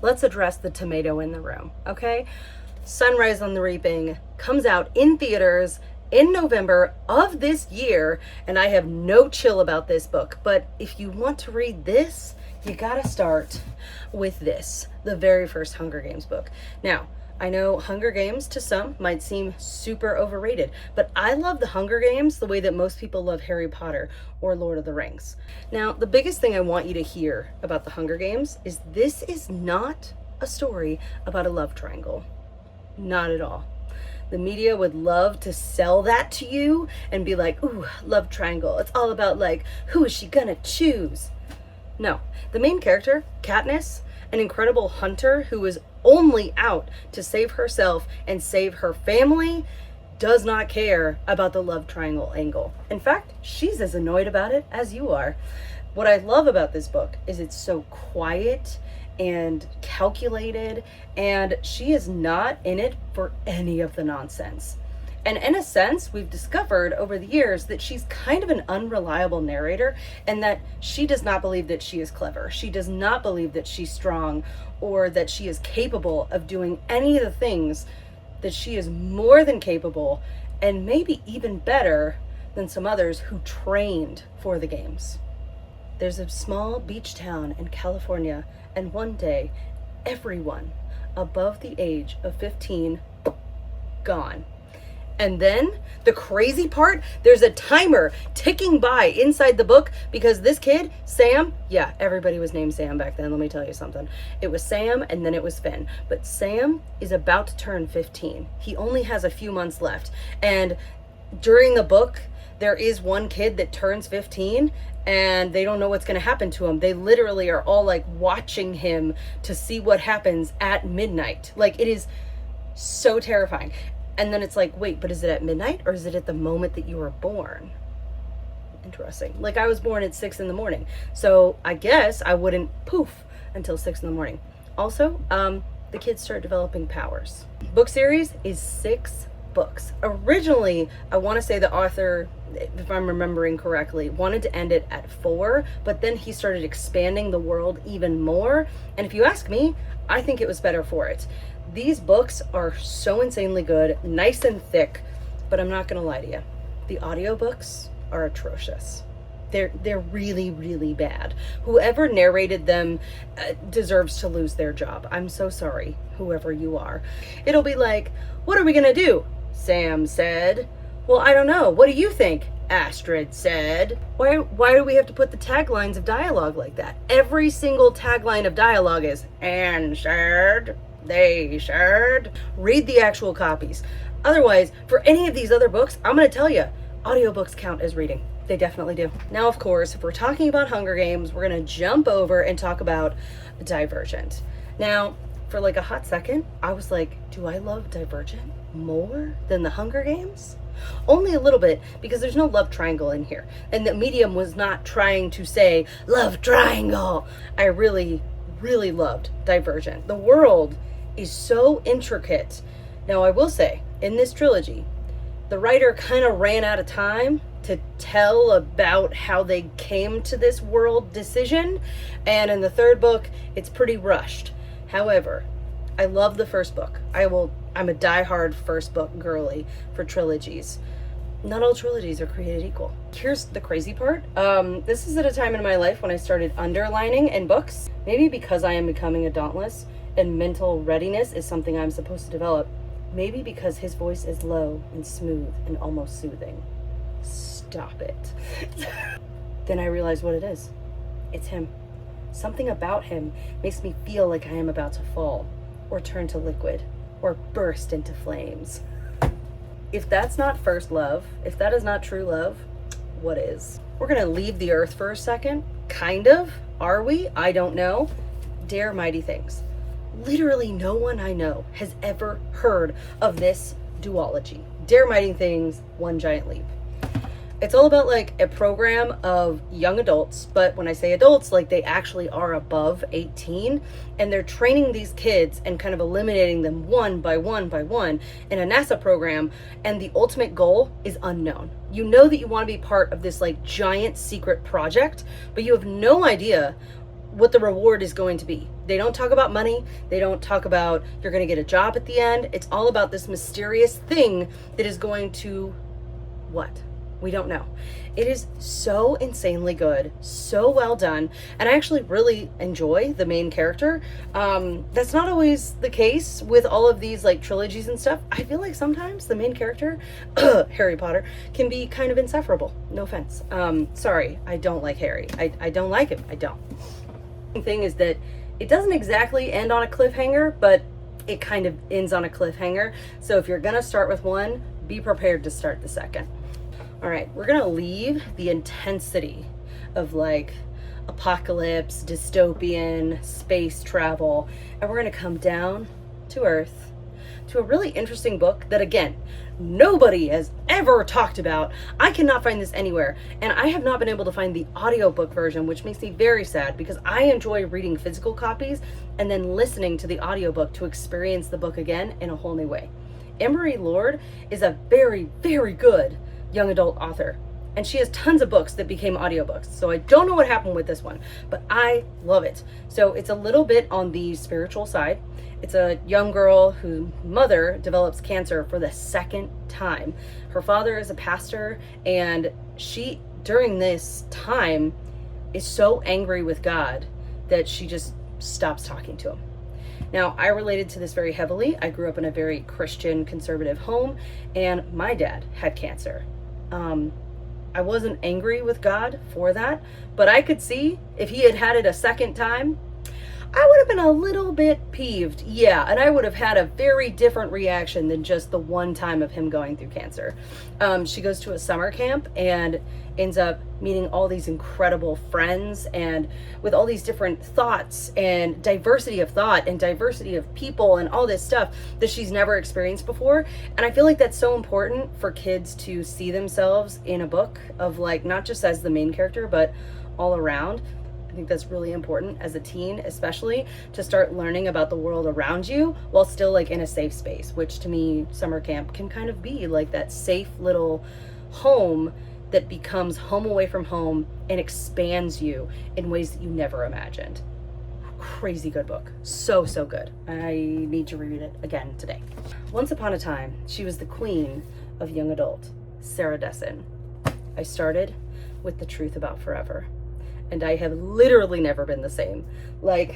let's address the tomato in the room, okay? Sunrise on the Reaping comes out in theaters in November of this year, and I have no chill about this book. But if you want to read this, you gotta start with this, the very first Hunger Games book. Now, I know Hunger Games to some might seem super overrated, but I love the Hunger Games the way that most people love Harry Potter or Lord of the Rings. Now, the biggest thing I want you to hear about the Hunger Games is this is not a story about a love triangle. Not at all. The media would love to sell that to you and be like, ooh, love triangle. It's all about like, who is she gonna choose? No, the main character, Katniss, an incredible hunter who is only out to save herself and save her family, does not care about the love triangle angle. In fact, she's as annoyed about it as you are. What I love about this book is it's so quiet and calculated, and she is not in it for any of the nonsense. And in a sense, we've discovered over the years that she's kind of an unreliable narrator, and that she does not believe that she is clever. She does not believe that she's strong or that she is capable of doing any of the things that she is more than capable, and maybe even better than some others who trained for the games. There's a small beach town in California, and one day, everyone above the age of 15, gone. And then the crazy part, there's a timer ticking by inside the book because this kid, Sam, yeah, everybody was named Sam back then. Let me tell you something. It was Sam and then it was Finn. But Sam is about to turn 15. He only has a few months left. And during the book, there is one kid that turns 15 and they don't know what's going to happen to him. They literally are all like watching him to see what happens at midnight. Like, it is so terrifying. And then it's like, wait, but is it at midnight or is it at the moment that you were born? Interesting. Like, I was born at 6 a.m. So I guess I wouldn't poof until 6 a.m. Also, the kids start developing powers. Book series is 6 books. Originally, I want to say the author, if I'm remembering correctly, wanted to end it at 4, but then he started expanding the world even more. And if you ask me, I think it was better for it. These books are so insanely good, nice and thick, but I'm not gonna lie to you. The audiobooks are atrocious. They're really, really bad. Whoever narrated them deserves to lose their job. I'm so sorry, whoever you are. It'll be like, what are we gonna do? Sam said. Well, I don't know. What do you think? Astrid said. Why do we have to put the taglines of dialogue like that? Every single tagline of dialogue is answered. They shared. Read the actual copies. Otherwise, for any of these other books, I'm going to tell you, audiobooks count as reading. They definitely do. Now, of course, if we're talking about Hunger Games, we're going to jump over and talk about Divergent. Now, for like a hot second, I was like, do I love Divergent more than the Hunger Games? Only a little bit, because there's no love triangle in here. And the medium was not trying to say, love triangle. I really loved Divergent. The world is so intricate. Now, I will say, in this trilogy, the writer kind of ran out of time to tell about how they came to this world decision, and in the third book, it's pretty rushed. However, I love the first book. I'm a diehard first book girly for trilogies. Not all trilogies are created equal. Here's the crazy part. This is at a time in my life when I started underlining in books. Maybe because I am becoming a dauntless and mental readiness is something I'm supposed to develop. Maybe because his voice is low and smooth and almost soothing. Stop it. Then I realized what it is. It's him. Something about him makes me feel like I am about to fall, or turn to liquid, or burst into flames. If that's not first love, if that is not true love, what is? We're gonna leave the earth for a second. Kind of. Are we? I don't know. Dare mighty things. Literally no one I know has ever heard of this duology. Dare mighty things, One Giant Leap. It's all about like a program of young adults, but when I say adults, like they actually are above 18, and they're training these kids and kind of eliminating them one by one by one in a NASA program, and the ultimate goal is unknown. You know that you want to be part of this like giant secret project, but you have no idea what the reward is going to be. They don't talk about money. They don't talk about you're going to get a job at the end. It's all about this mysterious thing that is going to what? We don't know. It is so insanely good, so well done, and I actually really enjoy the main character. That's not always the case with all of these like trilogies and stuff. I feel like sometimes the main character, Harry Potter, can be kind of insufferable. No offense. Sorry, I don't like Harry. I don't like him. I don't. The thing is that it doesn't exactly end on a cliffhanger, but it kind of ends on a cliffhanger. So if you're gonna start with one, be prepared to start the second. All right, we're gonna leave the intensity of like apocalypse, dystopian, space travel, and we're gonna come down to Earth to a really interesting book that, again, nobody has ever talked about. I cannot find this anywhere, and I have not been able to find the audiobook version, which makes me very sad because I enjoy reading physical copies and then listening to the audiobook to experience the book again in a whole new way. Emery Lord is a very, very good young adult author, and she has tons of books that became audiobooks. So I don't know what happened with this one, but I love it. So it's a little bit on the spiritual side. It's a young girl whose mother develops cancer for the second time. Her father is a pastor, and she, during this time, is so angry with God that she just stops talking to him. Now, I related to this very heavily. I grew up in a very Christian, conservative home, and my dad had cancer. I wasn't angry with God for that, but I could see if he had had it a second time, I would have been a little bit peeved. Yeah, and I would have had a very different reaction than just the one time of him going through cancer. She goes to a summer camp and ends up meeting all these incredible friends, and with all these different thoughts and diversity of thought and diversity of people and all this stuff that she's never experienced before. And I feel like that's so important for kids to see themselves in a book of like, not just as the main character, but all around. I think that's really important as a teen, especially to start learning about the world around you while still like in a safe space, which to me, summer camp can kind of be like that safe little home that becomes home away from home and expands you in ways that you never imagined. Crazy good book. So, so good. I need to reread it again today. Once upon a time, she was the queen of young adult, Sarah Dessen. I started with The Truth About Forever, and I have literally never been the same. Like,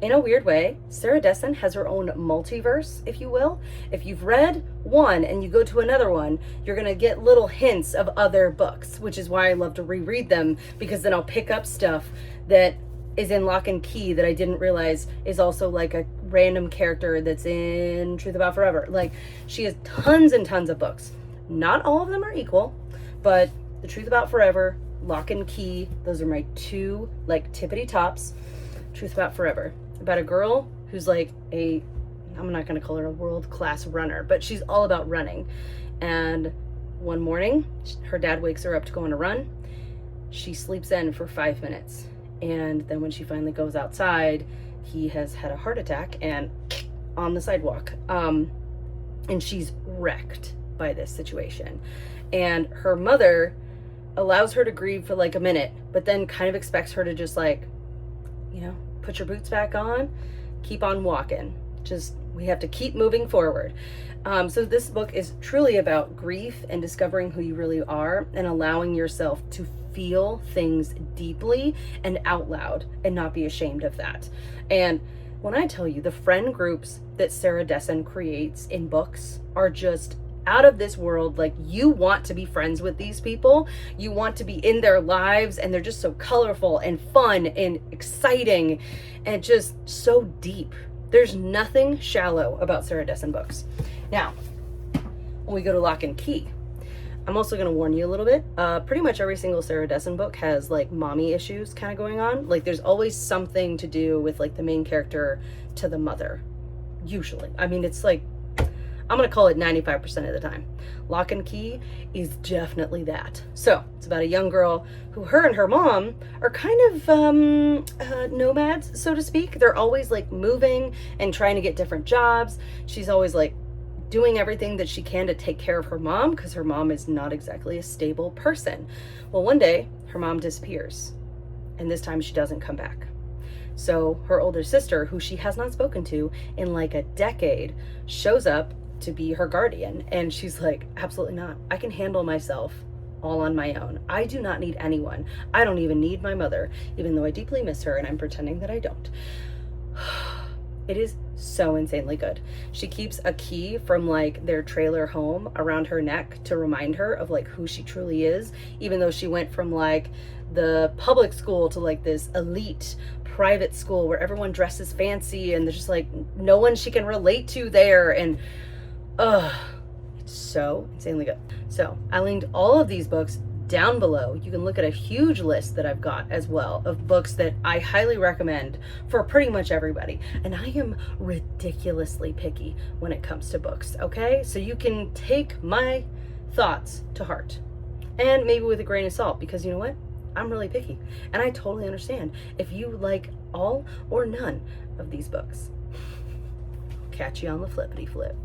in a weird way, Sarah Dessen has her own multiverse, if you will. If you've read one and you go to another one, you're gonna get little hints of other books, which is why I love to reread them, because then I'll pick up stuff that is in Lock and Key that I didn't realize is also like a random character that's in Truth About Forever. Like, she has tons and tons of books. Not all of them are equal, but The Truth About Forever, Lock and Key, those are my two like tippity tops. Truth About Forever, about a girl who's like I'm not going to call her a world-class runner, but she's all about running. And one morning, her dad wakes her up to go on a run. She sleeps in for 5 minutes. And then when she finally goes outside, he has had a heart attack and on the sidewalk. And she's wrecked by this situation. And her mother allows her to grieve for like a minute, but then kind of expects her to just like, put your boots back on, keep on walking. We have to keep moving forward. So this book is truly about grief and discovering who you really are and allowing yourself to feel things deeply and out loud and not be ashamed of that. And when I tell you, the friend groups that Sarah Dessen creates in books are just out of this world. Like, you want to be friends with these people, you want to be in their lives, and they're just so colorful and fun and exciting and just so deep. There's nothing shallow about Sarah Dessen books. Now, when we go to Lock and Key, I'm also going to warn you a little bit. Pretty much every single Sarah Dessen book has like mommy issues kind of going on. Like, there's always something to do with like the main character to the mother, usually. I mean, it's like, I'm going to call it 95% of the time. Lock and Key is definitely that. So it's about a young girl who, her and her mom are kind of nomads, so to speak. They're always like moving and trying to get different jobs. She's always like doing everything that she can to take care of her mom, because her mom is not exactly a stable person. Well, one day her mom disappears, and this time she doesn't come back. So her older sister, who she has not spoken to in like a decade, shows up to be her guardian. And she's like, absolutely not. I can handle myself all on my own. I do not need anyone. I don't even need my mother, even though I deeply miss her and I'm pretending that I don't. It is so insanely good. She keeps a key from like their trailer home around her neck to remind her of like who she truly is, even though she went from like the public school to like this elite private school where everyone dresses fancy and there's just like no one she can relate to there. And it's so insanely good. So I linked all of these books down below. You can look at a huge list that I've got as well of books that I highly recommend for pretty much everybody. And I am ridiculously picky when it comes to books, okay? So you can take my thoughts to heart and maybe with a grain of salt, because you know what? I'm really picky and I totally understand if you like all or none of these books. Catch you on the flippity flip.